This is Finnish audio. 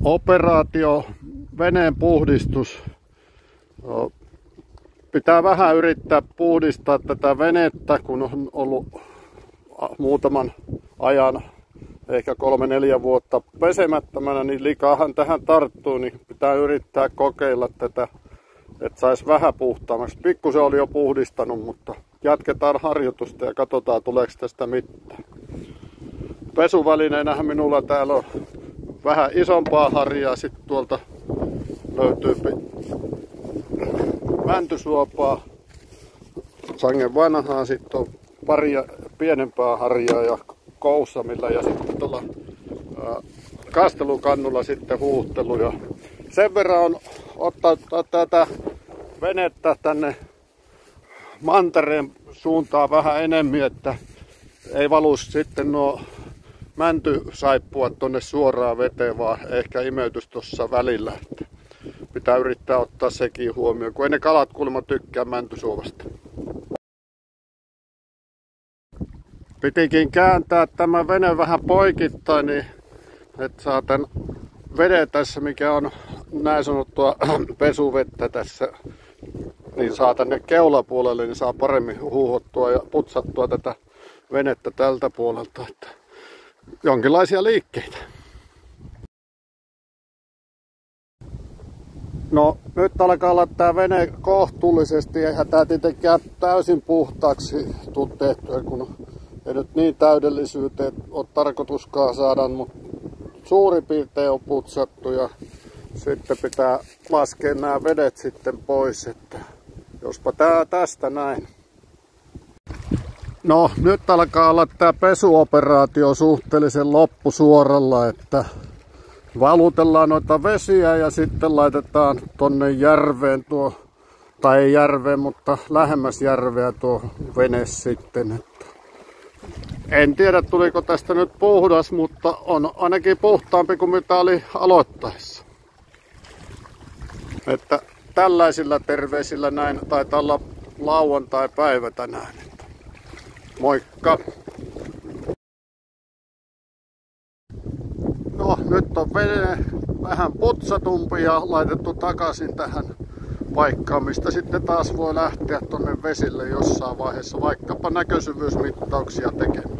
Operaatio veneen puhdistus. Pitää vähän yrittää puhdistaa tätä venettä, kun on ollut muutaman ajan, ehkä 3-4 vuotta pesemättömänä, niin likaahan tähän tarttuu, niin pitää yrittää kokeilla tätä, että saisi vähän puhtaammaksi. Pikkusen oli jo puhdistanut, mutta jatketaan harjoitusta ja katsotaan tuleeko tästä mitään. Pesuvälineenähän minulla täällä on vähän isompaa harjaa, sitten tuolta löytyy mäntysuopaa, sangen vanhaa, sitten on paria pienempää harjaa ja koussamilla ja sitten tuolla kastelukannulla sitten huuhtelu. Ja sen verran on ottaa tätä venettä tänne mantereen suuntaan vähän enemmän, että ei valu sitten nuo mäntysaippuat tonne suoraan veteen, vaan ehkä imeytys tuossa välillä. Että pitää yrittää ottaa sekin huomioon, kun ei ne kalat kuulemma tykkää mäntysuovasta. Pitikin kääntää tämä vene vähän poikittain, niin että saa tämän veden tässä, mikä on näin sanottua pesuvettä tässä, niin saa tänne keulapuolelle, niin saa paremmin huuhottua ja putsattua tätä venettä tältä puolelta. Että jonkinlaisia liikkeitä. No nyt alkaa olla tää vene kohtuullisesti, eihän tää tietenkään täysin puhtaaksi tuu tehtyä, kun ei nyt niin täydellisyyteen ole tarkoituskaan saada, mutta suurin piirtein on putsattu ja sitten pitää laskea nämä vedet sitten pois, että jospa tää tästä näin. No nyt alkaa olla tää pesuoperaatio suhteellisen loppusuoralla, että valutellaan noita vesiä ja sitten laitetaan tonne järveen tai ei järveen, mutta lähemmäs järveä tuo vene sitten. Että en tiedä tuliko tästä nyt puhdas, mutta on ainakin puhtaampi kuin mitä oli aloittaessa. Että tällaisilla terveisillä näin taitaa olla lauantai-päivä tänään. Moikka! No nyt on vene vähän putsatumpi ja laitettu takaisin tähän paikkaan, mistä sitten taas voi lähteä tonne vesille jossain vaiheessa vaikkapa näkösyvyysmittauksia tekemään.